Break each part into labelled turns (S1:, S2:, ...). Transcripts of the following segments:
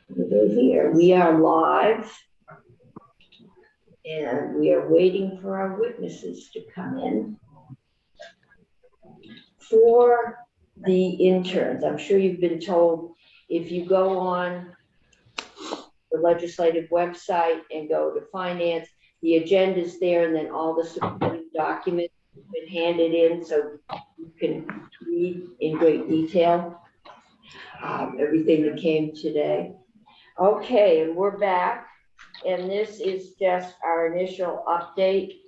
S1: We're here. We are live, and we are waiting for our witnesses to come in. For the interns, I'm sure you've been told, if you go on the legislative website and go to finance, the agenda's there, and then all the supporting documents have been handed in, so you can read in great detail everything that came today. Okay, and we're back, and this is just our initial update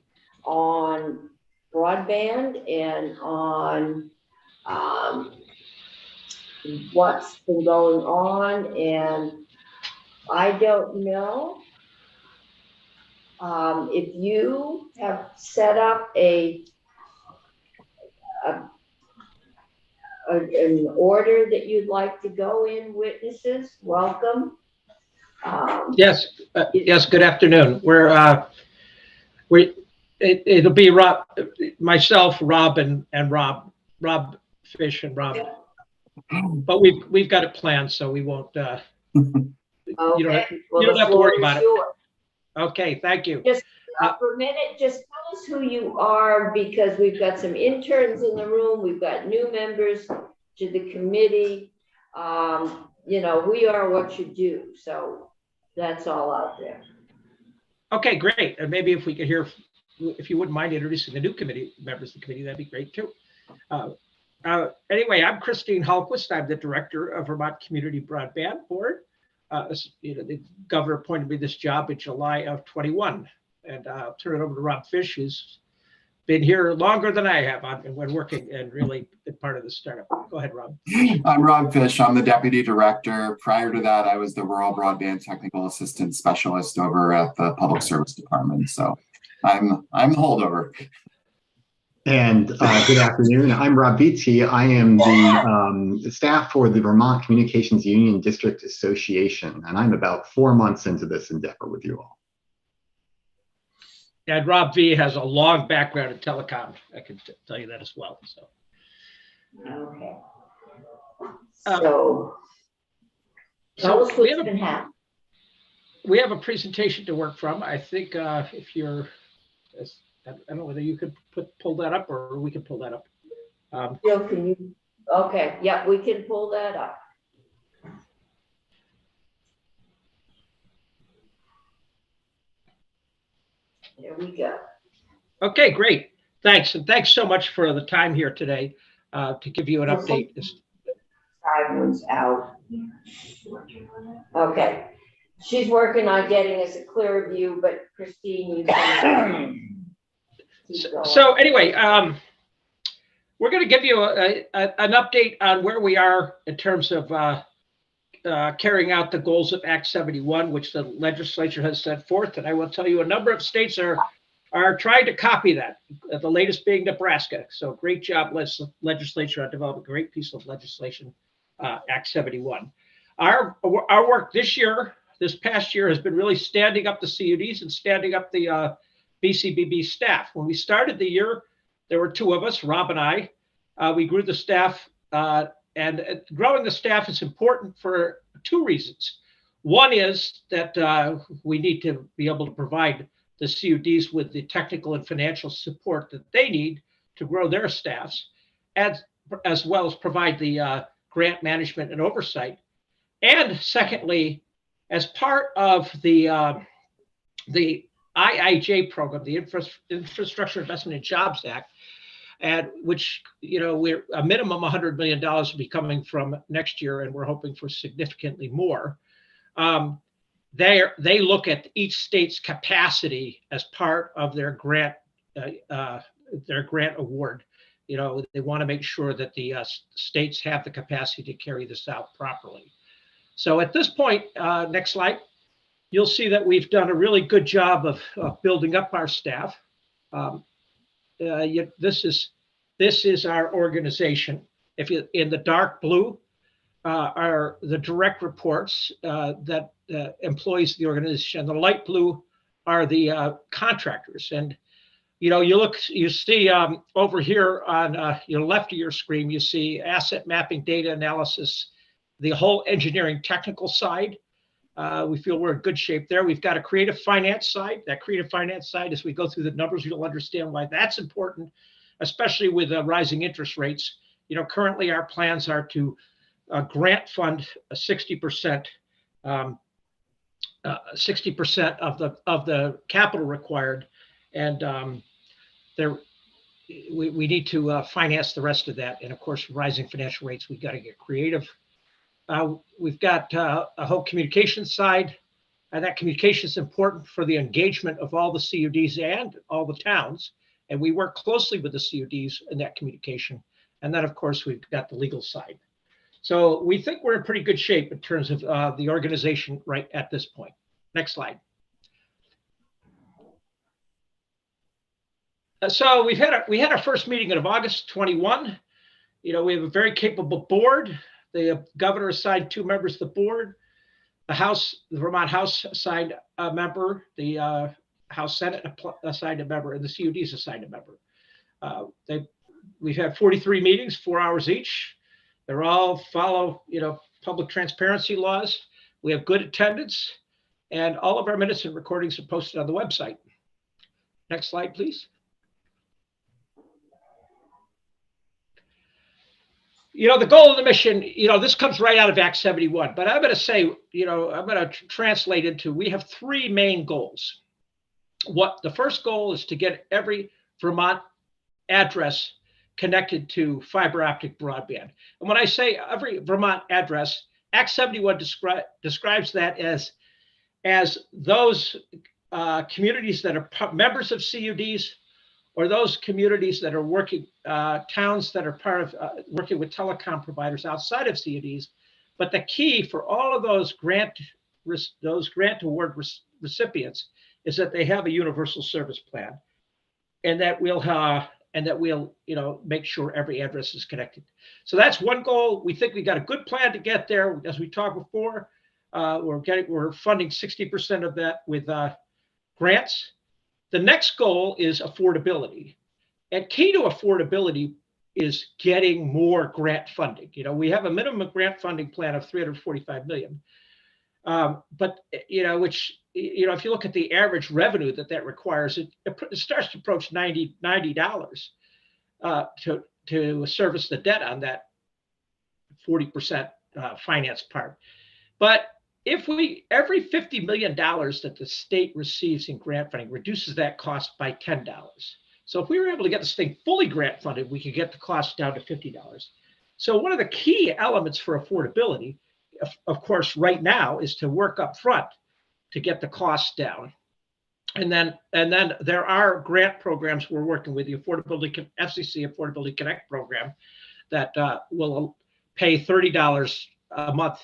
S1: on broadband and on what's been going on. And I don't know if you have set up an order that you'd like to go in, witnesses. Welcome.
S2: Yes. Good afternoon. It'll be Rob, myself, Rob, and Rob Fish and Rob. But we've got it planned, so we won't.
S1: Okay.
S2: You don't have to worry about it. Okay. Thank you.
S1: Just for a minute, just tell us who you are, because we've got some interns in the room. We've got new members to the committee. You know, who you are, what you do. So that's all out there. Okay,
S2: great. And maybe if we could hear, if you wouldn't mind introducing the new committee members of the committee, that'd be great too. Anyway, I'm Christine Hultquist. I'm the director of Vermont Community Broadband Board. The governor appointed me this job in July of 21, and I'll turn it over to Rob Fish, who's been here longer than I have when working and really been part of the startup. Go ahead, Rob.
S3: I'm Rob Fish. I'm the deputy director. Prior to that, I was the rural broadband technical assistant specialist over at the public service department. So I'm the holdover.
S4: And good afternoon. I'm Rob Beatty. I am the staff for the Vermont Communications Union District Association, and I'm about 4 months into this endeavor with you all.
S2: And Rob V has a long background in telecom. I can tell you that as well. So.
S1: Okay. So tell us what's been happening.
S2: We have a presentation to work from. I think if you're, I don't know whether you could pull that up, or we can pull that up.
S1: Jill, can you? Okay. Yeah, we can pull that up. There we go.
S2: Okay, great. Thanks. And thanks so much for the time here today to give you an update.
S1: Simon's out. Okay. She's working on getting us a clearer view, but Christine, you can
S2: So anyway, we're going to give you an update on where we are in terms of carrying out the goals of Act 71, which the legislature has set forth. And I will tell you, a number of states are trying to copy that, the latest being Nebraska. So great job, legislature, on developing a great piece of legislation, Act 71. Our work this past year has been really standing up the CUDs and standing up the VCBB staff. When we started the year, there were two of us, Rob and I. We grew the staff, and growing the staff is important for two reasons. One is that we need to be able to provide the CUDs with the technical and financial support that they need to grow their staffs, as well as provide the grant management and oversight. And secondly, as part of the IIJ program, the Infrastructure Investment and Jobs Act, and which, you know, we're a minimum $100 million will be coming from next year, and we're hoping for significantly more. They look at each state's capacity as part of their grant award. You know, they want to make sure that the states have the capacity to carry this out properly. So at this point, next slide, you'll see that we've done a really good job of building up our staff. This is our organization. If you in the dark blue are the direct reports that employees of the organization. The light blue are the contractors. And you know, you see over here on your left of your screen, you see asset mapping, data analysis, the whole engineering technical side. We feel we're in good shape there. We've got a creative finance side. That creative finance side, as we go through the numbers, you'll understand why that's important, especially with rising interest rates. Currently our plans are to grant fund 60%, 60% of the capital required, and we need to finance the rest of that. And of course, rising financial rates, we've got to get creative. We've got a whole communication side, and that communication is important for the engagement of all the CUDs and all the towns. And we work closely with the CUDs in that communication. And then, of course, we've got the legal side. So we think we're in pretty good shape in terms of the organization right at this point. Next slide. So we had our first meeting of August 21. We have a very capable board. The governor assigned 2 members to the board. The Vermont House assigned a member. The House Senate assigned a member, and the CUDs assigned a member. We've had 43 meetings, 4 hours each. They're all follow, public transparency laws. We have good attendance, and all of our minutes and recordings are posted on the website. Next slide, please. The goal of the mission, this comes right out of Act 71, but I'm going to say, I'm going to translate into, we have 3 main goals. The first goal is to get every Vermont address connected to fiber optic broadband. And when I say every Vermont address, Act 71 describes that as those communities that are members of CUDs, or those communities that are working, towns that are part of working with telecom providers outside of CUDs. But the key for all of those grant award recipients is that they have a universal service plan, and that we'll make sure every address is connected. So that's one goal. We think we got a good plan to get there. As we talked before, we're funding 60% of that with grants. The next goal is affordability. And key to affordability is getting more grant funding. We have a minimum grant funding plan of $345 million. But, which, if you look at the average revenue that requires, it starts to approach $90 to service the debt on that 40% finance part. But every $50 million that the state receives in grant funding reduces that cost by $10. So if we were able to get this thing fully grant funded, we could get the cost down to $50. So one of the key elements for affordability, of course, right now, is to work up front to get the costs down. And then there are grant programs we're working with, the FCC Affordability Connect program, that will pay $30 a month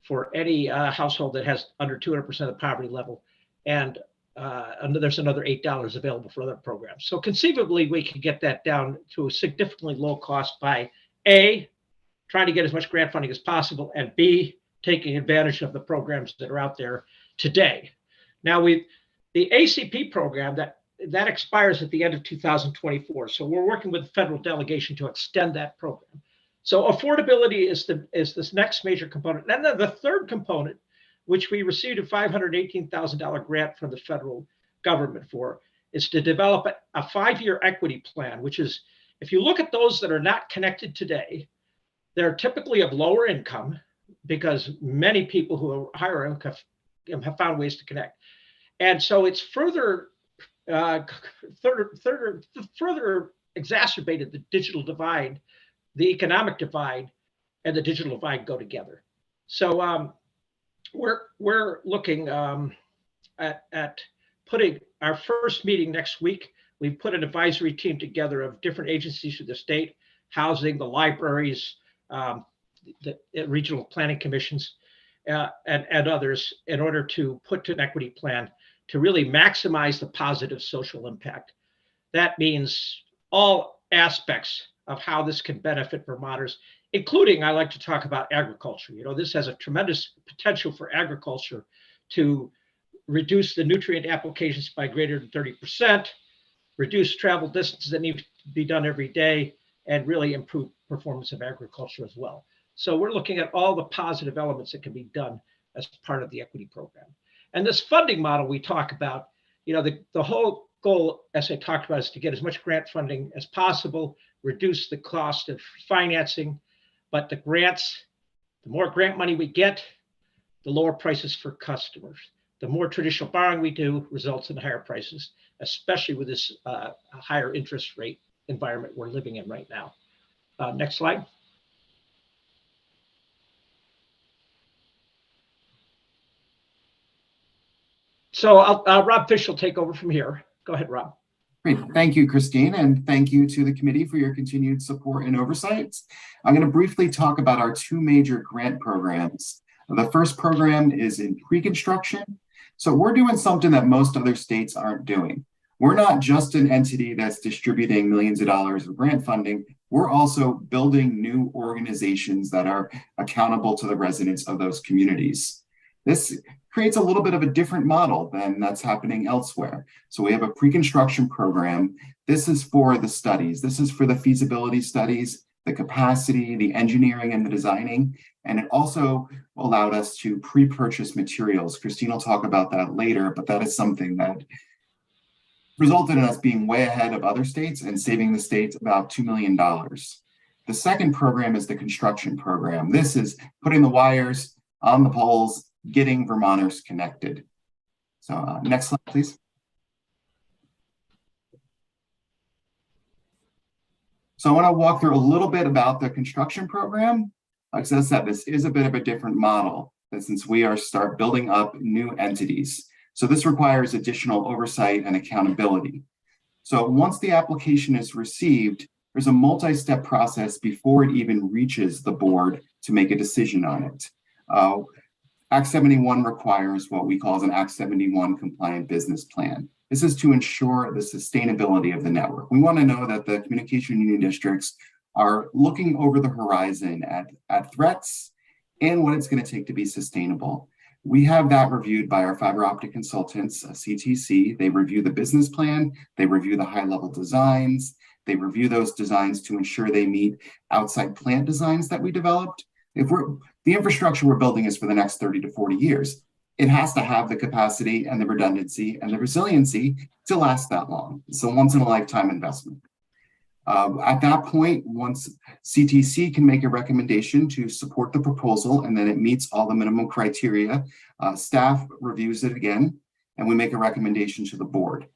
S2: for any household that has under 200% of the poverty level. And there's another $8 available for other programs. So conceivably, we can get that down to a significantly low cost by A, trying to get as much grant funding as possible, and B, taking advantage of the programs that are out there today. Now, the ACP program, that expires at the end of 2024. So we're working with the federal delegation to extend that program. So affordability is this next major component. And then the third component, which we received a $518,000 grant from the federal government for, is to develop a 5-year equity plan, which is, if you look at those that are not connected today, they're typically of lower income, because many people who are higher income have found ways to connect. And so it's further exacerbated the digital divide, the economic divide, and the digital divide go together. So we're looking at putting our first meeting next week. We've put an advisory team together of different agencies through the state, housing, the libraries, the regional planning commissions, and others, in order to put an equity plan to really maximize the positive social impact. That means all aspects of how this can benefit Vermonters, including, I like to talk about agriculture. This has a tremendous potential for agriculture to reduce the nutrient applications by greater than 30%, reduce travel distances that need to be done every day, and really improve performance of agriculture as well. So we're looking at all the positive elements that can be done as part of the equity program. And this funding model we talk about, the whole goal, as I talked about, is to get as much grant funding as possible, reduce the cost of financing. But the more grant money we get, the lower prices for customers. The more traditional borrowing we do results in higher prices, especially with this higher interest rate environment we're living in right now. Next slide. So Rob Fish will take over from here. Go ahead, Rob.
S3: Great. Thank you, Christine, and thank you to the committee for your continued support and oversight. I'm going to briefly talk about our two major grant programs. The first program is in pre-construction. So we're doing something that most other states aren't doing. We're not just an entity that's distributing millions of dollars of grant funding. We're also building new organizations that are accountable to the residents of those communities. This creates a little bit of a different model than that's happening elsewhere. So we have a pre-construction program. This is for the studies. This is for the feasibility studies, the capacity, the engineering, and the designing. And it also allowed us to pre-purchase materials. Christine will talk about that later, but that is something that resulted in us being way ahead of other states and saving the states about $2 million. The second program is the construction program. This is putting the wires on the poles, getting Vermonters connected. So next slide, please. So I want to walk through a little bit about the construction program. Like I said, this is a bit of a different model since we start building up new entities. So this requires additional oversight and accountability. So once the application is received, there's a multi-step process before it even reaches the board to make a decision on it. Act 71 requires what we call as an Act 71 compliant business plan. This is to ensure the sustainability of the network. We want to know that the communication union districts are looking over the horizon at threats and what it's going to take to be sustainable. We have that reviewed by our fiber optic consultants, CTC. They review the business plan, they review the high-level designs, they review those designs to ensure they meet outside plant designs that we developed. The infrastructure we're building is for the next 30 to 40 years. It has to have the capacity and the redundancy and the resiliency to last that long. It's a once in a lifetime investment. At that point, once CTC can make a recommendation to support the proposal and then it meets all the minimum criteria, staff reviews it again and we make a recommendation to the board.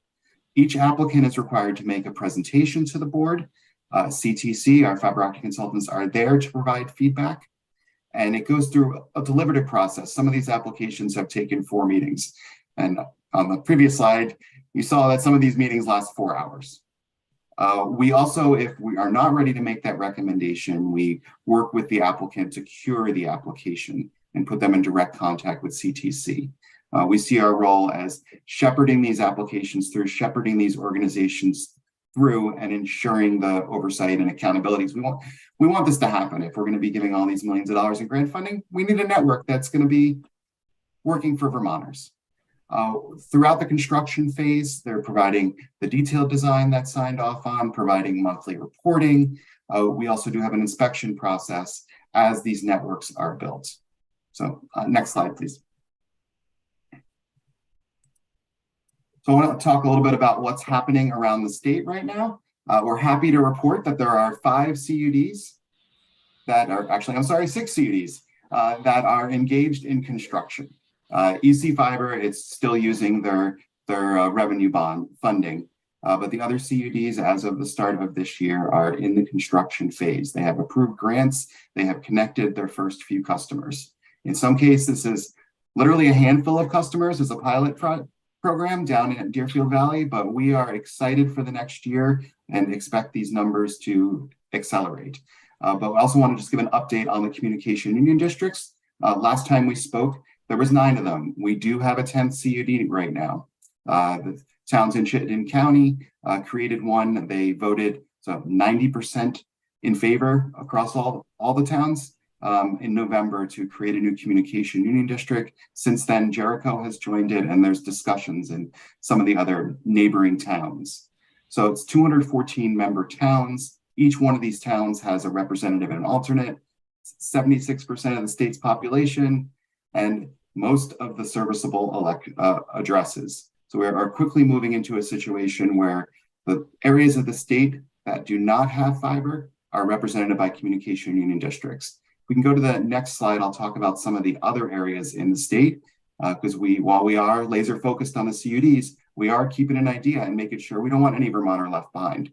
S3: Each applicant is required to make a presentation to the board. CTC, our fiber optic consultants, are there to provide feedback. And it goes through a deliberative process. Some of these applications have taken 4 meetings. And on the previous slide, you saw that some of these meetings last 4 hours. We also, if we are not ready to make that recommendation, we work with the applicant to cure the application and put them in direct contact with CTC. We see our role as shepherding these applications through, shepherding these organizations through, and ensuring the oversight and accountabilities. We want this to happen. If we're going to be giving all these millions of dollars in grant funding, we need a network that's going to be working for Vermonters. Throughout the construction phase, they're providing the detailed design that's signed off on, providing monthly reporting. We also do have an inspection process as these networks are built. So next slide, please. So I want to talk a little bit about what's happening around the state right now. We're happy to report that there are 5 CUDs that are actually, I'm sorry, 6 CUDs that are engaged in construction. EC Fiber is still using their revenue bond funding, but the other CUDs as of the start of this year are in the construction phase. They have approved grants. They have connected their first few customers. In some cases, this is literally a handful of customers as a pilot program down in Deerfield Valley, but we are excited for the next year and expect these numbers to accelerate. But I also want to just give an update on the communication union districts. Last time we spoke, there was 9 of them. We do have a 10th CUD right now. The towns in Chittenden County created one. They voted so 90% in favor across all the towns in November to create a new communication union district. Since then, Jericho has joined it, and there's discussions in some of the other neighboring towns. So it's 214 member towns. Each one of these towns has a representative and an alternate. 76% of the state's population, and most of the serviceable addresses. So we are quickly moving into a situation where the areas of the state that do not have fiber are represented by communication union districts. We can go to the next slide. I'll talk about some of the other areas in the state, because while we are laser focused on the CUDs, we are keeping an idea and making sure we don't want any Vermonter left behind.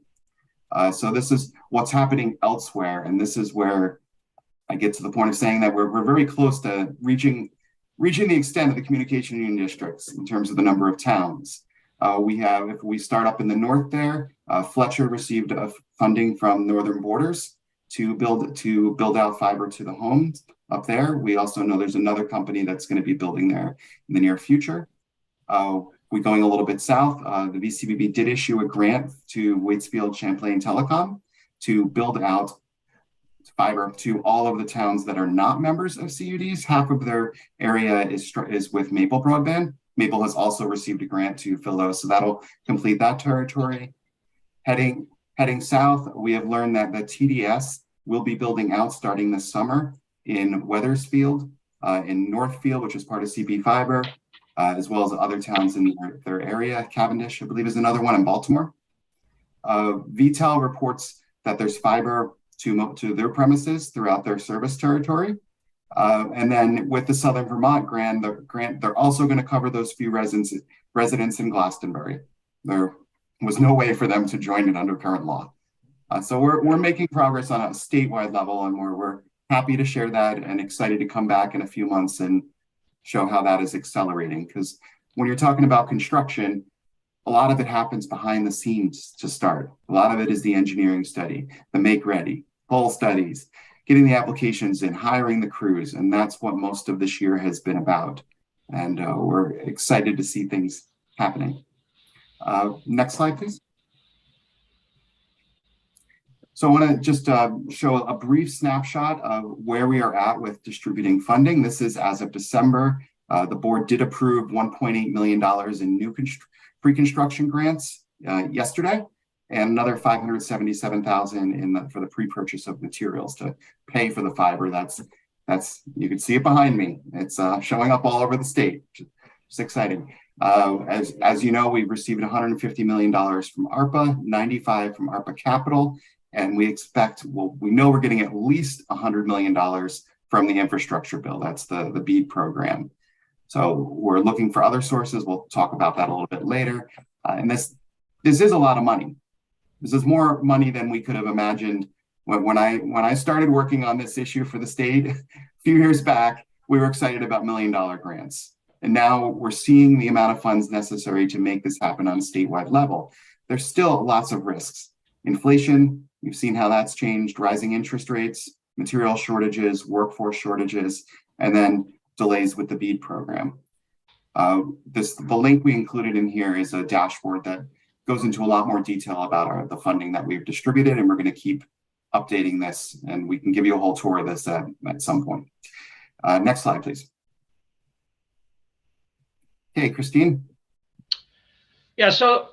S3: So this is what's happening elsewhere. And this is where I get to the point of saying that we're very close to reaching the extent of the communication union districts in terms of the number of towns. If we start up in the north there, Fletcher received funding from Northern Borders to build out fiber to the home up there. We also know there's another company that's going to be building there in the near future. We're going a little bit south. The VCBB did issue a grant to Waitsfield Champlain Telecom to build out fiber to all of the towns that are not members of CUDs. Half of their area is with Maple Broadband. Maple has also received a grant to fill those, so that'll complete that territory. Heading south, we have learned that the TDS will be building out starting this summer in Wethersfield, in Northfield, which is part of CB Fiber, as well as other towns in their area. Cavendish, I believe, is another one in Baltimore. VTEL reports that there's fiber to their premises throughout their service territory. And then with the Southern Vermont grant, they're also going to cover those few residents in Glastonbury. There was no way for them to join it under current law. So we're making progress on a statewide level, and we're happy to share that and excited to come back in a few months and show how that is accelerating. Because when you're talking about construction, a lot of it happens behind the scenes to start. A lot of it is the engineering study, the make ready, pole studies, getting the applications in, hiring the crews. And that's what most of this year has been about. And we're excited to see things happening. Next slide, please. So I want to just show a brief snapshot of where we are at with distributing funding. This is as of December. The board did approve $1.8 million in new pre-construction grants yesterday, and another $577,000 for the pre-purchase of materials to pay for the fiber. That's you can see it behind me. It's showing up all over the state. It's exciting. As you know, we've received $150 million from ARPA, 95 from ARPA Capital, and we know we're getting at least $100 million from the infrastructure bill. That's the BEAD program. So we're looking for other sources. We'll talk about that a little bit later. And this is a lot of money. This is more money than we could have imagined. When I started working on this issue for the state a few years back, we were excited about $1 million grants. And now we're seeing the amount of funds necessary to make this happen on a statewide level. There's still lots of risks. Inflation, you've seen how that's changed, rising interest rates, material shortages, workforce shortages, and then delays with the BEAD program. The link we included in here is a dashboard that goes into a lot more detail about the funding that we've distributed, and we're going to keep updating this, and we can give you a whole tour of this at some point. Next slide, please. Okay, Christine.
S2: Yeah, so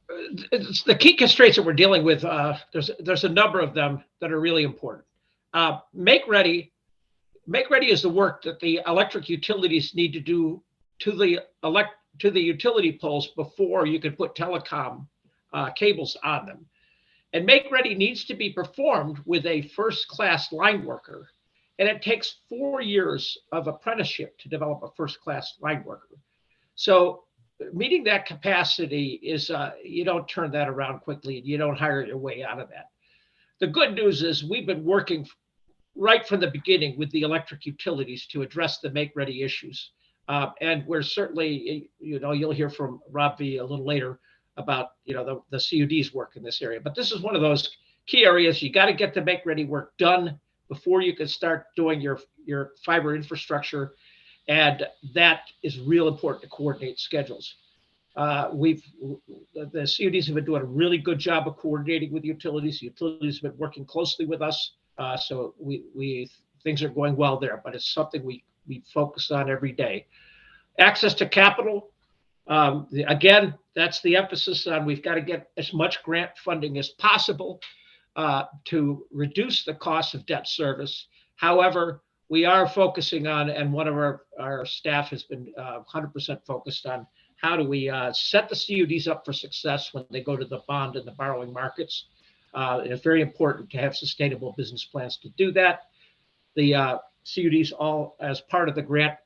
S2: the key constraints that we're dealing with, there's a number of them that are really important. Make ready is the work that the electric utilities need to do to the utility poles before you can put telecom cables on them. And make ready needs to be performed with a first-class line worker. And it takes 4 years of apprenticeship to develop a first-class line worker. So meeting that capacity is, you don't turn that around quickly. You don't hire your way out of that. The good news is we've been working right from the beginning with the electric utilities to address the make ready issues. And we're certainly, you'll hear from Rob V a little later about, the CUD's work in this area. But this is one of those key areas. You got to get the make ready work done before you can start doing your fiber infrastructure. And that is real important to coordinate schedules. The CUDs have been doing a really good job of coordinating with utilities. Utilities have been working closely with us. So things are going well there, but it's something we focus on every day. Access to capital, again, that's the emphasis on. We've got to get as much grant funding as possible to reduce the cost of debt service, However, we are focusing on, and one of our staff has been 100% focused on, how do we set the CUDs up for success when they go to the bond and the borrowing markets. And it's very important to have sustainable business plans to do that. The CUDs, all as part of the grant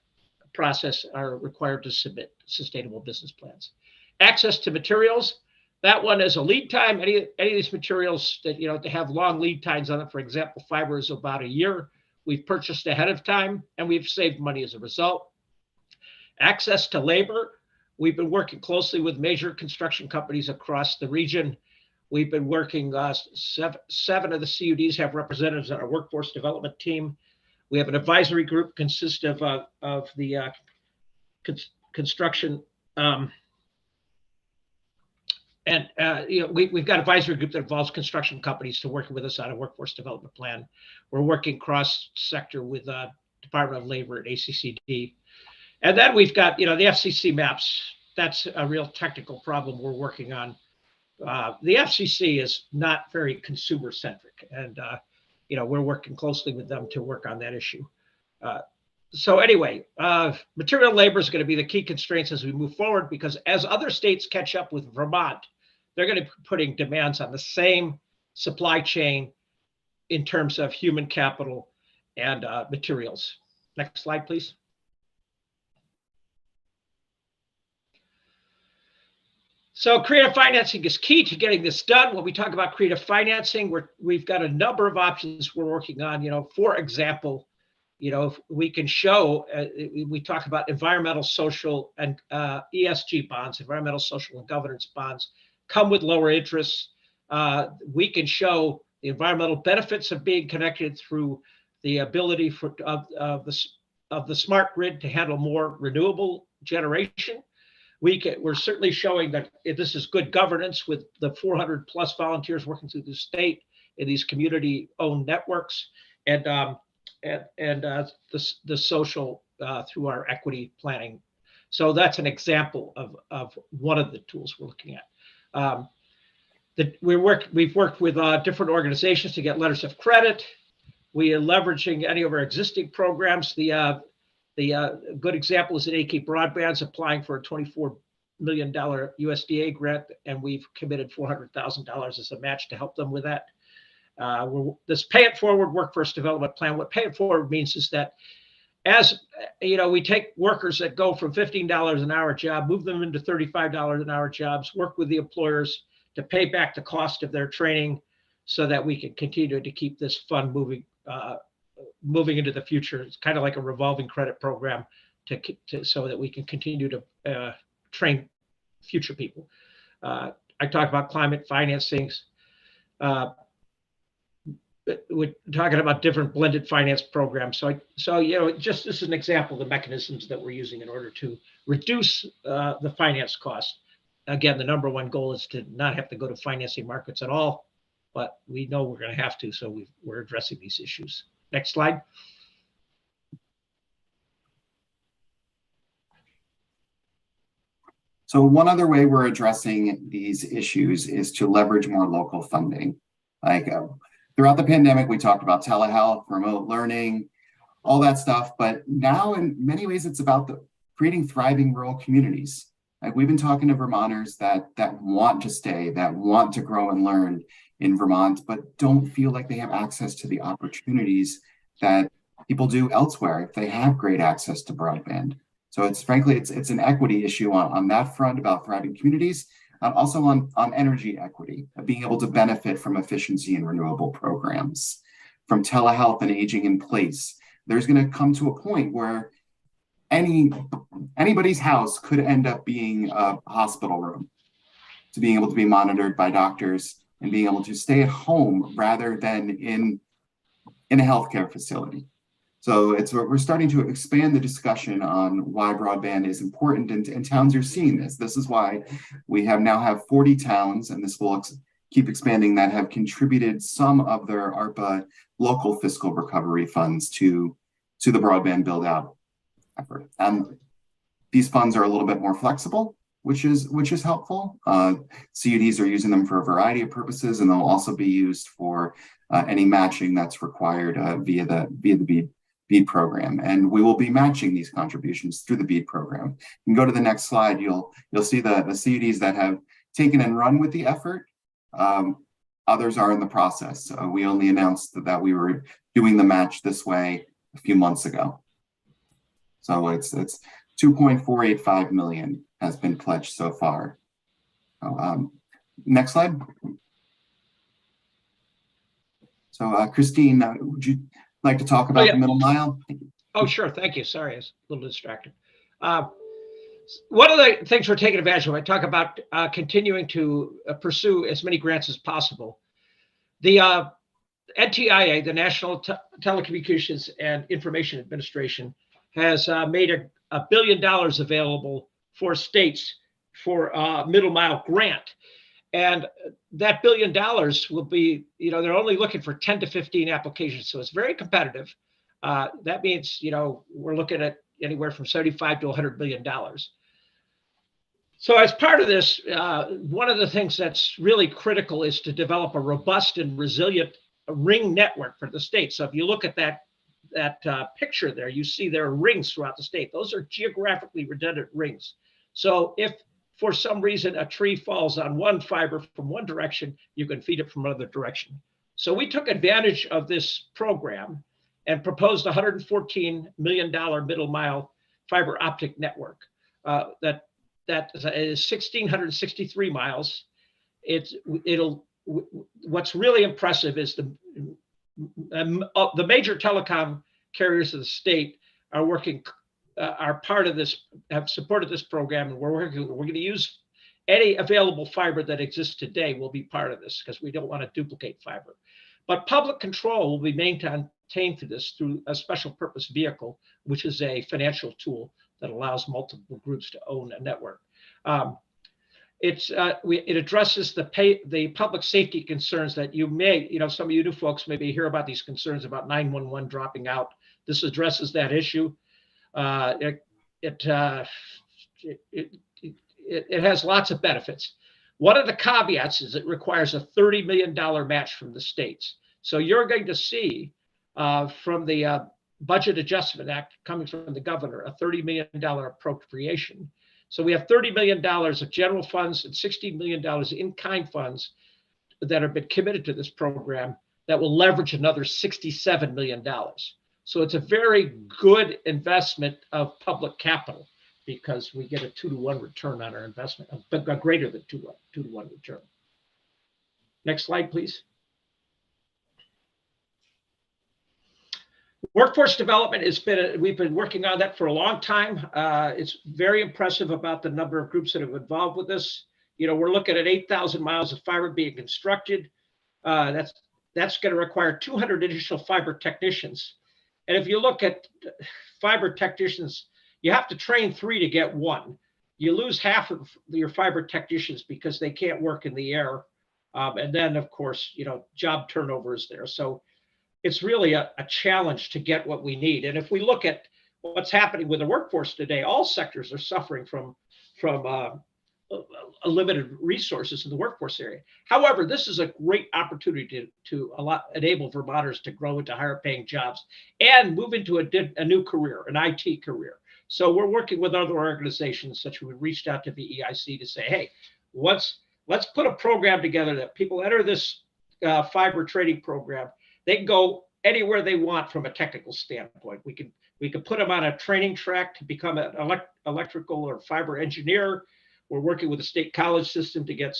S2: process, are required to submit sustainable business plans. Access to materials, that one is a lead time. Any of these materials that, they have long lead times on them, for example, fiber is about a year. We've purchased ahead of time and we've saved money as a result. Access to labor, we've been working closely with major construction companies across the region. We've been working, seven of the CUDs have representatives on our workforce development team. We have an advisory group consist of the construction, we've got an advisory group that involves construction companies to working with us on a workforce development plan. We're working cross-sector with Department of Labor and ACCD. And then we've got, the FCC maps. That's a real technical problem we're working on. The FCC is not very consumer-centric, and we're working closely with them to work on that issue. So anyway, material labor is going to be the key constraints as we move forward, because as other states catch up with Vermont, they're going to be putting demands on the same supply chain in terms of human capital and materials. Next slide, please. So creative financing is key to getting this done. When we talk about creative financing, we've got a number of options we're working on. For example, if we can show, we talk about environmental, social, and ESG bonds, environmental, social, and governance bonds, come with lower interests. We can show the environmental benefits of being connected through the ability of the smart grid to handle more renewable generation. We're certainly showing that this is good governance with the 400 plus volunteers working through the state in these community-owned networks, and the social through our equity planning. So that's an example of one of the tools we're looking at. We've worked with different organizations to get letters of credit. We are leveraging any of our existing programs. The good example is that AK Broadband's applying for a $24 million USDA grant, and we've committed $400,000 as a match to help them with that. This Pay It Forward Workforce Development Plan, what Pay It Forward means is that as we take workers that go from $15 an hour job, move them into $35 an hour jobs, work with the employers to pay back the cost of their training so that we can continue to keep this fund moving into the future. It's kind of like a revolving credit program so that we can continue to train future people. I talked about climate financings. We're talking about different blended finance programs. So just as an example of the mechanisms that we're using in order to reduce the finance cost. Again, the number one goal is to not have to go to financing markets at all, but we know we're going to have to, so we're addressing these issues. Next slide.
S3: So one other way we're addressing these issues is to leverage more local funding. Throughout the pandemic, we talked about telehealth, remote learning, all that stuff. But now in many ways, it's about creating thriving rural communities. We've been talking to Vermonters that want to stay, that want to grow and learn in Vermont, but don't feel like they have access to the opportunities that people do elsewhere if they have great access to broadband. So it's an equity issue on that front about thriving communities, also on energy equity, being able to benefit from efficiency and renewable programs, from telehealth and aging in place. There's going to come to a point where anybody's house could end up being a hospital room, to being able to be monitored by doctors and being able to stay at home rather than in a healthcare facility. So we're starting to expand the discussion on why broadband is important, and towns are seeing this. This is why we now have 40 towns, and this will keep expanding, that have contributed some of their ARPA local fiscal recovery funds to the broadband build out effort. These funds are a little bit more flexible. which is helpful. CUDs are using them for a variety of purposes, and they'll also be used for any matching that's required via the BEAD program. And we will be matching these contributions through the BEAD program. You can go to the next slide. You'll see the CUDs that have taken and run with the effort. Others are in the process. We only announced that we were doing the match this way a few months ago. So it's 2.485 million has been pledged so far. Next slide. So Christine, would you like to talk about the middle mile?
S2: Oh, sure. Thank you. Sorry, I was a little distracted. One of the things we're taking advantage of, I talk about continuing to pursue as many grants as possible. The NTIA, the National Telecommunications and Information Administration, has made $1 billion available for states for a middle mile grant. And that $1 billion will be, they're only looking for 10 to 15 applications. So it's very competitive. That means, we're looking at anywhere from 75 to $100 billion. So as part of this, one of the things that's really critical is to develop a robust and resilient ring network for the state. So if you look at that picture there, you see there are rings throughout the state. Those are geographically redundant rings. So if for some reason a tree falls on one fiber from one direction, you can feed it from another direction. So we took advantage of this program and proposed a $114 million middle mile fiber optic network that is 1,663 miles. What's really impressive is the major telecom carriers of the state are part of this, have supported this program, and we're going to use any available fiber that exists today will be part of this because we don't want to duplicate fiber. But public control will be maintained through this through a special purpose vehicle, which is a financial tool that allows multiple groups to own a network. It addresses the public safety concerns that you may, some of you new folks maybe hear about these concerns about 911 dropping out. This addresses that issue. It has lots of benefits. One of the caveats is it requires a $30 million match from the states. So you're going to see from the Budget Adjustment Act coming from the governor, a $30 million appropriation. So we have $30 million of general funds and $16 million in-kind funds that have been committed to this program that will leverage another $67 million. So it's a very good investment of public capital because we get a 2-to-1 return on our investment, but greater than 2-to-1 return. Next slide, please. Workforce development we've been working on that for a long time. It's very impressive about the number of groups that have involved with this. We're looking at 8,000 miles of fiber being constructed. That's going to require 200 additional fiber technicians. And if you look at fiber technicians, you have to train 3 to get 1. You lose half of your fiber technicians because they can't work in the air. And then, of course, job turnover is there. So it's really a challenge to get what we need. And if we look at what's happening with the workforce today, all sectors are suffering from limited resources in the workforce area. However, this is a great opportunity to enable Vermonters to grow into higher paying jobs and move into a new career, an IT career. So we're working with other organizations, such as we reached out to the EIC to say, hey, let's put a program together that people enter this fiber training program. They can go anywhere they want from a technical standpoint. We can put them on a training track to become an electrical or fiber engineer. We're working with the state college system to get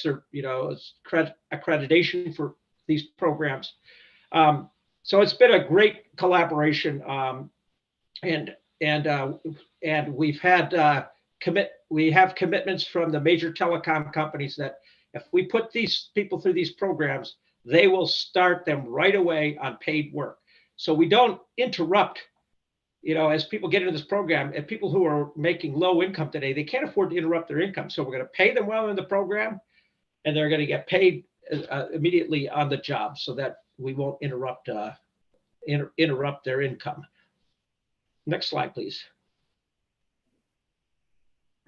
S2: accreditation for these programs. So it's been a great collaboration, and we have commitments from the major telecom companies that if we put these people through these programs, they will start them right away on paid work. So we don't interrupt, as people get into this program, and people who are making low income today, they can't afford to interrupt their income. So we're going to pay them well in the program, and they're going to get paid immediately on the job so that we won't interrupt their income. Next slide, please.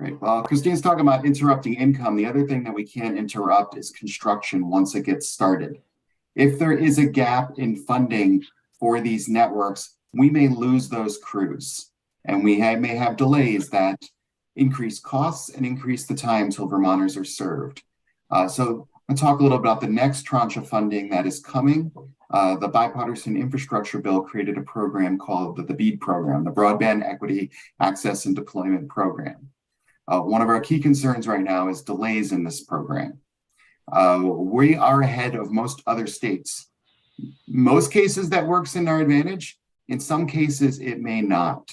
S3: Great. Well, Christine's talking about interrupting income. The other thing that we can't interrupt is construction once it gets started. If there is a gap in funding for these networks, we may lose those crews, and we may have delays that increase costs and increase the time till Vermonters are served. So I'll talk a little about the next tranche of funding that is coming. The bipartisan infrastructure bill created a program called the BEAD program, the Broadband Equity Access and Deployment Program. One of our key concerns right now is delays in this program. We are ahead of most other states. Most cases that works in our advantage. In some cases, it may not.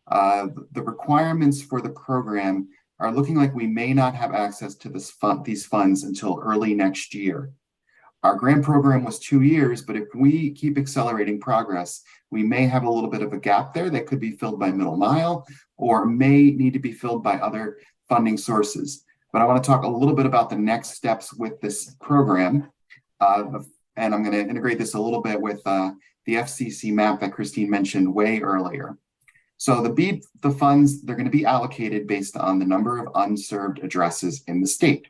S3: The requirements for the program are looking like we may not have access to these funds until early next year. Our grant program was 2 years, but if we keep accelerating progress, we may have a little bit of a gap there that could be filled by middle mile or may need to be filled by other funding sources. But I want to talk a little bit about the next steps with this program. And I'm going to integrate this a little bit with the FCC map that Christine mentioned way earlier. So the funds, they're going to be allocated based on the number of unserved addresses in the state.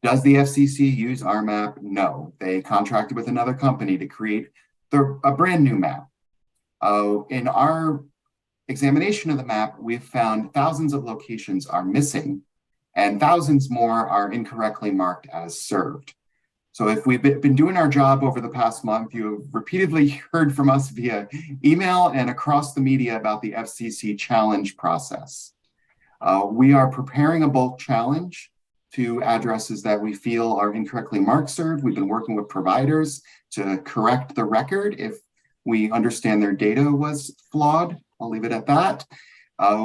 S3: Does the FCC use our map? No. They contracted with another company to create a brand new map. In our examination of the map, we've found thousands of locations are missing and thousands more are incorrectly marked as served. So if we've been doing our job over the past month, you have repeatedly heard from us via email and across the media about the FCC challenge process. We are preparing a bulk challenge to addresses that we feel are incorrectly marked served. We've been working with providers to correct the record if we understand their data was flawed. I'll leave it at that.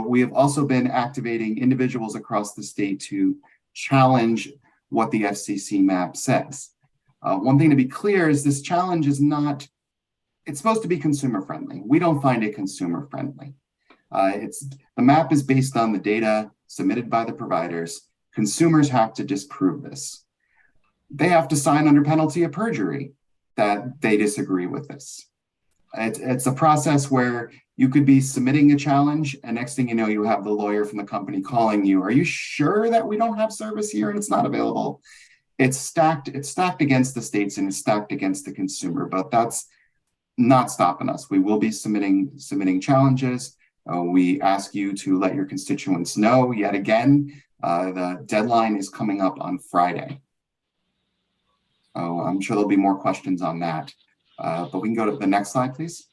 S3: We have also been activating individuals across the state to challenge what the FCC map says. One thing to be clear is this challenge is not, it's supposed to be consumer friendly. We don't find it consumer friendly. The map is based on the data submitted by the providers. Consumers have to disprove this. They have to sign under penalty of perjury that they disagree with this. It's a process where you could be submitting a challenge and next thing you know, you have the lawyer from the company calling you. Are you sure that we don't have service here and it's not available? It's stacked against the states and it's stacked against the consumer, but that's not stopping us. We will be submitting challenges. We ask you to let your constituents know yet again. The deadline is coming up on Friday. I'm sure there'll be more questions on that, but we can go to the next slide, please.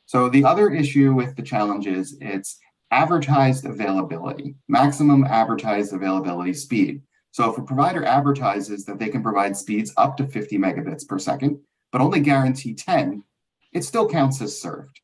S3: So the other issue with the challenge is it's advertised availability, maximum advertised availability speed. So if a provider advertises that they can provide speeds up to 50 megabits per second, but only guarantee 10, it still counts as served.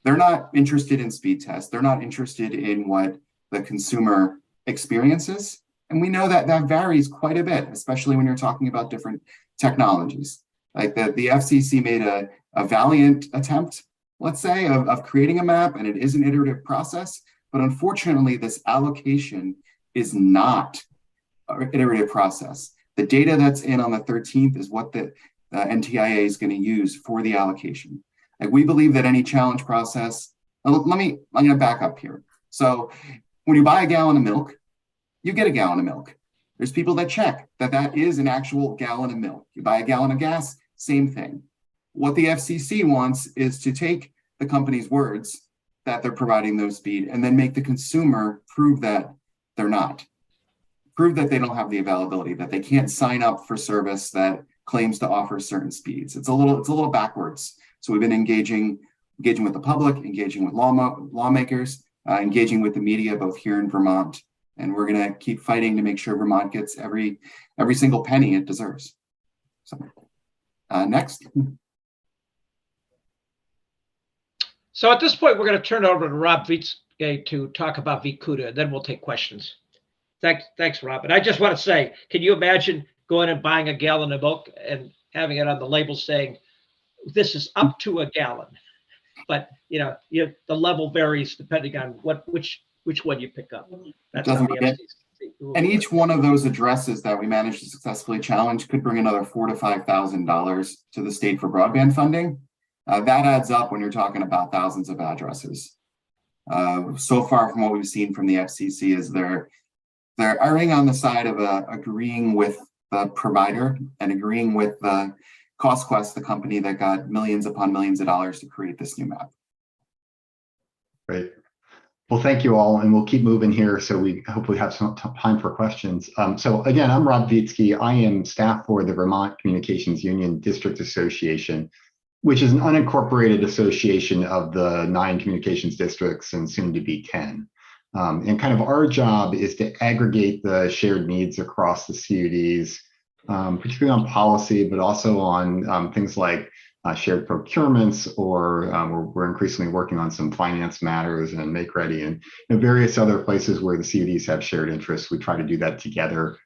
S3: They're not interested in speed tests. They're not interested in what the consumer experiences. And we know that that varies quite a bit, especially when you're talking about different technologies. Like the FCC made a valiant attempt, let's say, of creating a map, and it is an iterative process. But unfortunately, this allocation is not an iterative process. The data that's in on the 13th is what the NTIA is going to use for the allocation. Like we believe that any challenge process, I'm going to back up here. So when you buy a gallon of milk, you get a gallon of milk. There's people that check that that is an actual gallon of milk. You buy a gallon of gas, same thing. What the FCC wants is to take the company's words that they're providing those speed and then make the consumer prove that they're not. Prove that they don't have the availability, that they can't sign up for service that claims to offer certain speeds. It's a little backwards. So we've been engaging with the public, engaging with lawmakers, engaging with the media, both here in Vermont, and we're going to keep fighting to make sure Vermont gets every single penny it deserves. So next.
S2: So at this point, we're going to turn it over to Rob Vitsky to talk about VCUDA, and then we'll take questions. Thanks, Rob. And I just want to say, can you imagine going and buying a gallon of milk and having it on the label saying, this is up to a gallon, but the level varies depending on which one you pick up. That's how the FCC.
S3: And each one of those addresses that we managed to successfully challenge could bring another $4,000 to $5,000 to the state for broadband funding. That adds up when you're talking about thousands of addresses. So far from what we've seen from the FCC is they're erring on the side of agreeing with the provider and agreeing with the CostQuest, the company that got millions upon millions of dollars to create this new map.
S4: Great. Well, thank you all, and we'll keep moving here so we hopefully have some time for questions. So again, I'm Rob Vitsky. I am staff for the Vermont Communications Union District Association, which is an unincorporated association of the 9 communications districts and soon to be 10. And kind of our job is to aggregate the shared needs across the CUDs, particularly on policy, but also on things like shared procurements, or we're increasingly working on some finance matters and make ready and various other places where the CUDs have shared interests. We try to do that together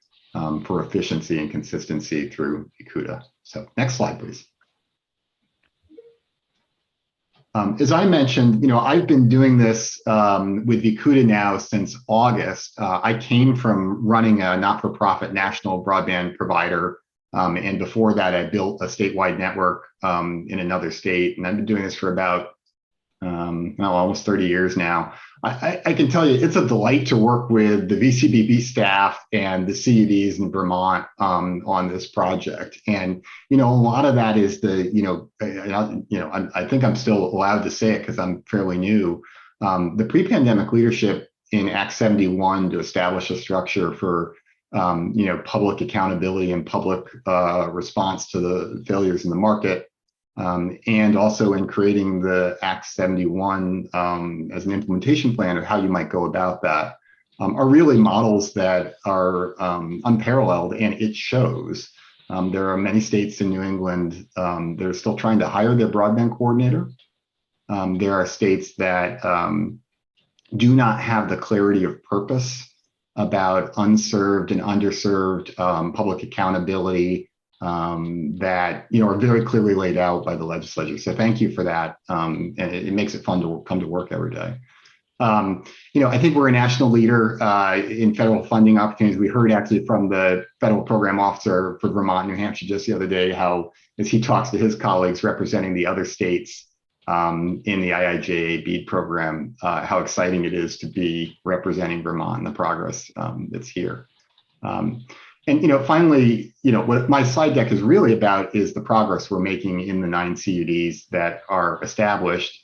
S4: for efficiency and consistency through VCUDA. So next slide, please. As I mentioned, I've been doing this with VCUDA now since August. I came from running a not-for-profit national broadband provider. And before that, I built a statewide network in another state. And I've been doing this for about almost 30 years now. I can tell you it's a delight to work with the VCBB staff and the CUDs in Vermont on this project. And, a lot of that is I think I'm still allowed to say it because I'm fairly new. The pre-pandemic leadership in Act 71 to establish a structure for public accountability and public response to the failures in the market, and also in creating the Act 71 as an implementation plan of how you might go about that, are really models that are unparalleled, and it shows. There are many states in New England that are still trying to hire their broadband coordinator. There are states that do not have the clarity of purpose about unserved and underserved public accountability that are very clearly laid out by the legislature. So thank you for that, and it makes it fun to come to work every day. I think we're a national leader in federal funding opportunities. We heard actually from the federal program officer for Vermont, New Hampshire just the other day how, as he talks to his colleagues representing the other states in the IIJA BEAD program, how exciting it is to be representing Vermont and the progress that's here. And finally, what my slide deck is really about is the progress we're making in the 9 CUDs that are established.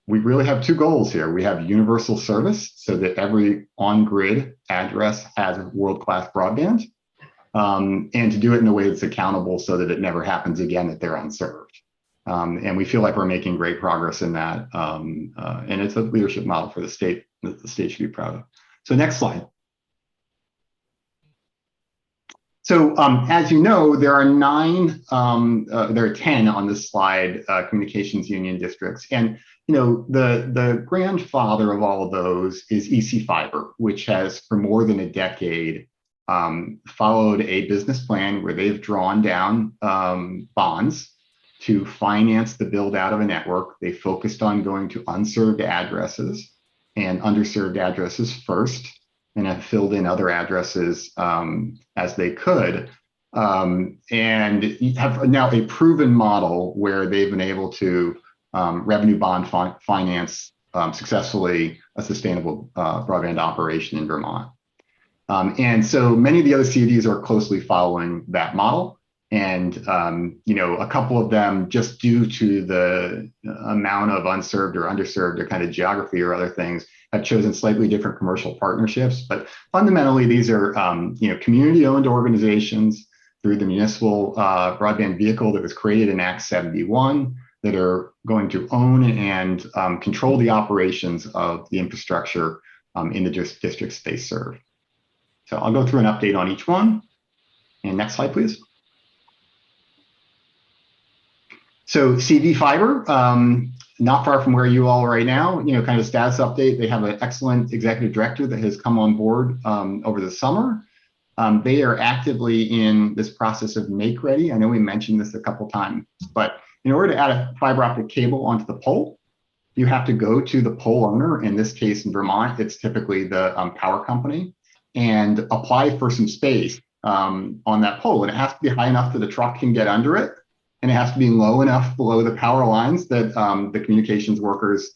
S4: We really have 2 goals here. We have universal service so that every on-grid address has world-class broadband, and to do it in a way that's accountable so that it never happens again that they're unserved. And we feel like we're making great progress in that. And it's a leadership model for the state that the state should be proud of. So next slide. So as you know, there are 10 on this slide, communications union districts. And the grandfather of all of those is EC Fiber, which has for more than a decade followed a business plan where they've drawn down bonds to finance the build out of a network. They focused on going to unserved addresses and underserved addresses first, and have filled in other addresses as they could, and have now a proven model where they've been able to revenue bond finance successfully a sustainable broadband operation in Vermont. And so many of the other CUDs are closely following that model. And a couple of them, just due to the amount of unserved or underserved or kind of geography or other things, have chosen slightly different commercial partnerships. But fundamentally, these are community-owned organizations through the municipal broadband vehicle that was created in Act 71 that are going to own and control the operations of the infrastructure in the districts they serve. So I'll go through an update on each one. And next slide, please. So CV Fiber, not far from where you all are right now, kind of status update. They have an excellent executive director that has come on board over the summer. They are actively in this process of make ready. I know we mentioned this a couple times, but in order to add a fiber optic cable onto the pole, you have to go to the pole owner. In this case, in Vermont, it's typically the power company, and apply for some space on that pole. And it has to be high enough that a truck can get under it. And it has to be low enough below the power lines that the communications workers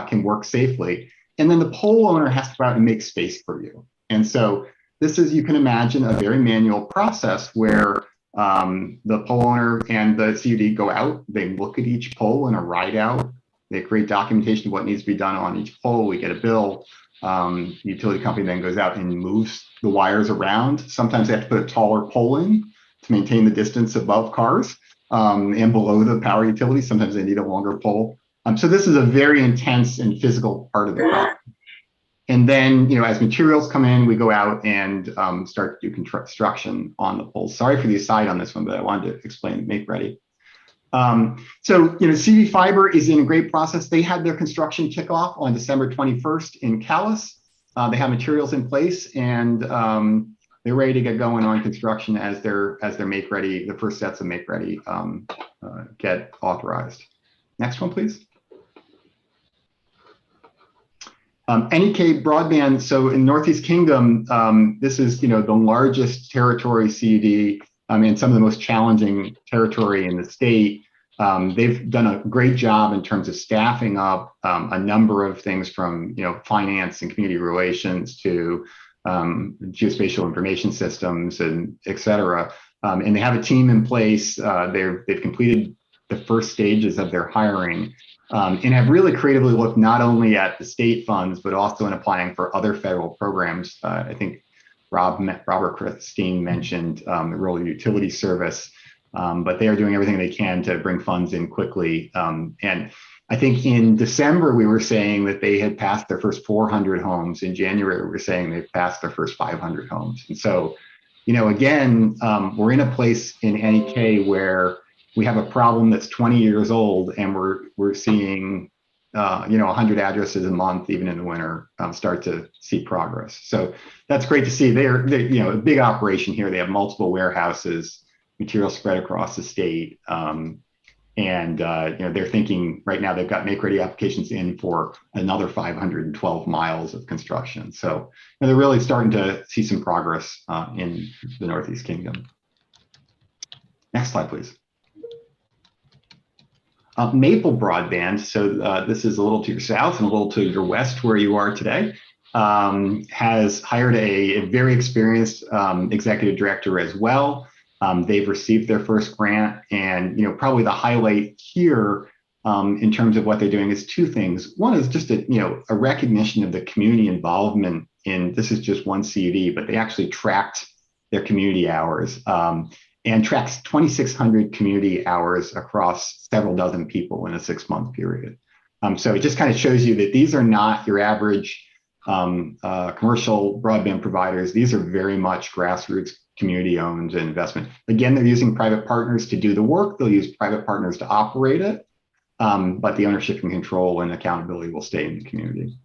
S4: can work safely. And then the pole owner has to go out and make space for you. And so this is, you can imagine, a very manual process where the pole owner and the CUD go out, they look at each pole in a ride out, they create documentation of what needs to be done on each pole, we get a bill. The utility company then goes out and moves the wires around. Sometimes they have to put a taller pole in to maintain the distance above cars and below the power utility. Sometimes they need a longer pole. So this is a very intense and physical part of the process. And then, as materials come in, we go out and start to do construction on the poles. Sorry for the aside on this one, but I wanted to explain make ready. CV Fiber is in a great process. They had their construction kickoff on December 21st in Calais. They have materials in place, and they're ready to get going on construction as their make ready, the first sets of make ready get authorized. Next one, please. NEK broadband. So in Northeast Kingdom, this is the largest territory CUD and some of the most challenging territory in the state. They've done a great job in terms of staffing up a number of things from finance and community relations to geospatial information systems and et cetera. And they have a team in place. They've completed the first stages of their hiring. And have really creatively looked not only at the state funds, but also in applying for other federal programs. I think Robert Christine mentioned the Rural Utility Service, but they are doing everything they can to bring funds in quickly. And I think in December, we were saying that they had passed their first 400 homes. In January, we were saying they've passed their first 500 homes. And so, again, we're in a place in NEK where we have a problem that's 20 years old, and we're seeing 100 addresses a month, even in the winter, start to see progress. So that's great to see. They're a big operation here. They have multiple warehouses, materials spread across the state, and they're thinking right now they've got make-ready applications in for another 512 miles of construction. So they're really starting to see some progress in the Northeast Kingdom. Next slide, please. Maple Broadband, so this is a little to your south and a little to your west where you are today, has hired a very experienced executive director as well. They've received their first grant, and probably the highlight here in terms of what they're doing is two things. One is just a recognition of the community involvement in, this is just one CUD, but they actually tracked their community hours. And tracks 2,600 community hours across several dozen people in a 6-month period. So it just kind of shows you that these are not your average commercial broadband providers. These are very much grassroots, community-owned investment. Again, they're using private partners to do the work. They'll use private partners to operate it, but the ownership and control and accountability will stay in the community.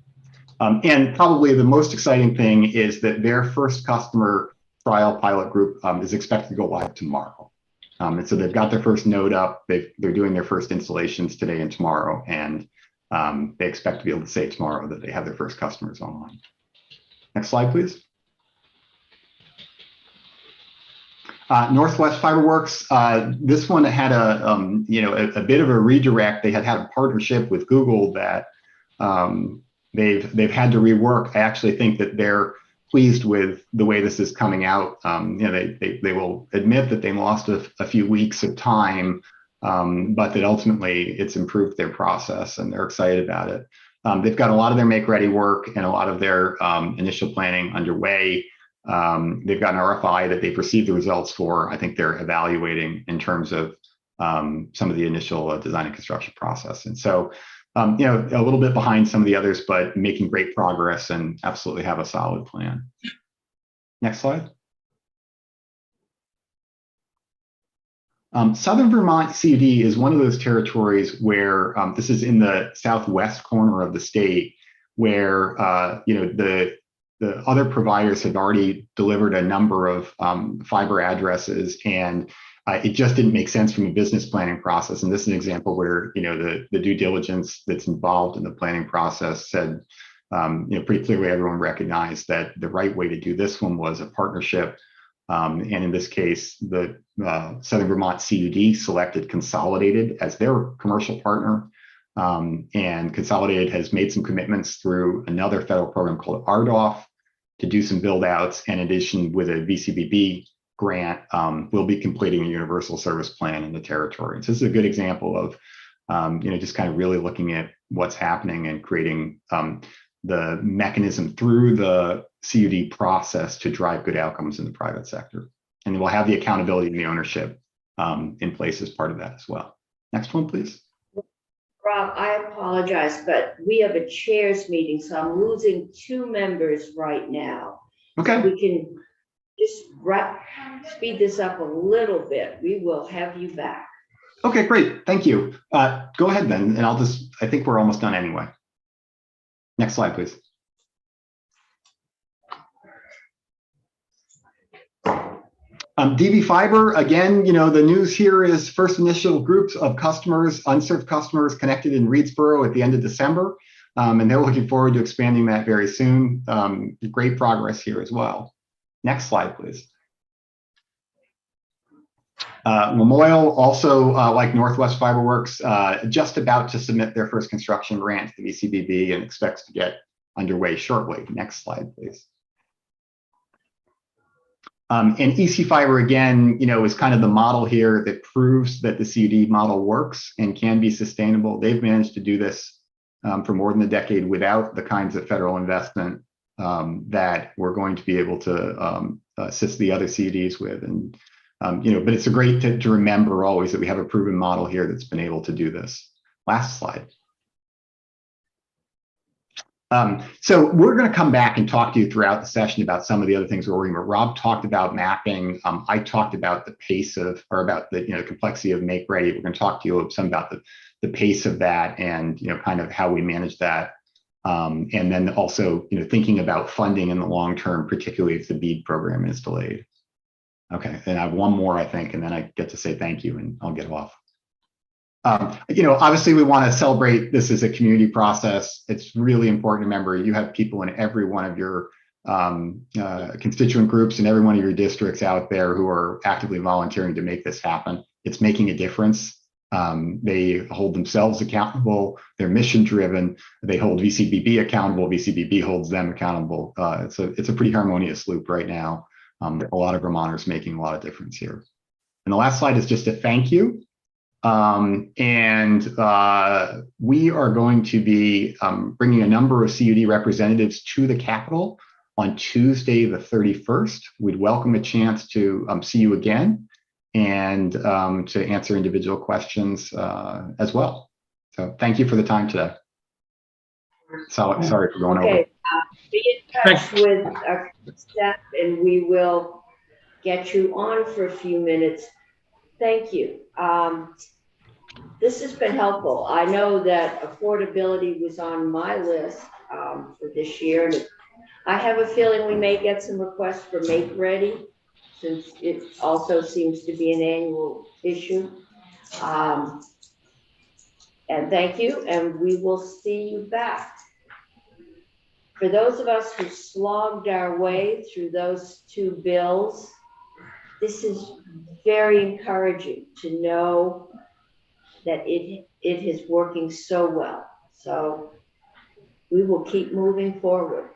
S4: And probably the most exciting thing is that their first customer trial pilot group is expected to go live tomorrow. And so they've got their first node up. They're doing their first installations today and tomorrow. And they expect to be able to say tomorrow that they have their first customers online. Next slide, please. Northwest Fiberworks. This one had a bit of a redirect. They had a partnership with Google that they've had to rework. I actually think that they're pleased with the way this is coming out. They will admit that they lost a few weeks of time, but that ultimately it's improved their process, and they're excited about it. They've got a lot of their make-ready work and a lot of their initial planning underway. They've got an RFI that they've received the results for. I think they're evaluating in terms of some of the initial design and construction process. And so, a little bit behind some of the others, but making great progress and absolutely have a solid plan. Next slide. Southern Vermont CUD is one of those territories where this is in the southwest corner of the state, where the other providers have already delivered a number of fiber addresses, and it just didn't make sense from a business planning process. And this is an example where the due diligence that's involved in the planning process said pretty clearly everyone recognized that the right way to do this one was a partnership. And in this case, the Southern Vermont CUD selected Consolidated as their commercial partner. And Consolidated has made some commitments through another federal program called RDOF to do some build outs. In addition, with a VCBB grant, we'll be completing a universal service plan in the territory. So this is a good example of, just kind of really looking at what's happening and creating the mechanism through the CUD process to drive good outcomes in the private sector. And we'll have the accountability and the ownership in place as part of that as well. Next one, please.
S1: Rob, I apologize, but we have a chairs meeting, so I'm losing 2 members right now.
S4: Okay.
S1: So we can just speed this up a little bit. We will have you back.
S4: Okay, great. Thank you. Go ahead then, and I think we're almost done anyway. Next slide, please. DV Fiber, again, the news here is first initial groups of customers, unserved customers connected in Reedsboro at the end of December. And they're looking forward to expanding that very soon. Great progress here as well. Next slide, please. Lamoille, also like Northwest Fiberworks, just about to submit their first construction grant to the VCBB and expects to get underway shortly. Next slide, please. And EC Fiber, again, is kind of the model here that proves that the CUD model works and can be sustainable. They've managed to do this for more than a decade without the kinds of federal investment that we're going to be able to assist the other CUDs with. And but it's great to remember always that we have a proven model here that's been able to do this. Last slide. So we're going to come back and talk to you throughout the session about some of the other things we're working with. Rob talked about mapping. I talked about the pace of, or about the complexity of make ready. We're going to talk to you some about the pace of that and kind of how we manage that. And then also thinking about funding in the long term, particularly if the BEAD program is delayed. Okay, and I have one more, I think, and then I get to say thank you and I'll get off. Obviously we want to celebrate this as a community process. It's really important to remember you have people in every one of your constituent groups and every one of your districts out there who are actively volunteering to make this happen. It's making a difference. They hold themselves accountable. They're mission driven. They hold VCBB accountable. VCBB holds them accountable. It's a pretty harmonious loop right now. A lot of Vermonters making a lot of difference here. And the last slide is just a thank you. We are going to be bringing a number of CUD representatives to the Capitol on Tuesday, the 31st. We'd welcome a chance to see you again and to answer individual questions as well. So thank you for the time today. So, sorry for going over.
S1: Be in touch with our staff and we will get you on for a few minutes. Thank you. This has been helpful. I know that affordability was on my list for this year. And I have a feeling we may get some requests for Make Ready, since it also seems to be an annual issue. And thank you, and we will see you back. For those of us who slogged our way through those 2 bills, this is very encouraging to know that it is working so well. So we will keep moving forward.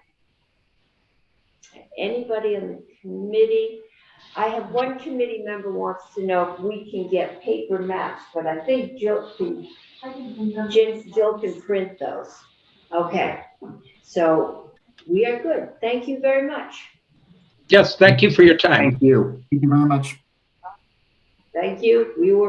S1: Anybody on the committee? I have one committee member wants to know if we can get paper maps, but I think Jill can print those. Okay, so we are good. Thank you very much.
S2: Yes, thank you for your time.
S4: Thank you.
S3: Thank you very much.
S1: Thank you. We were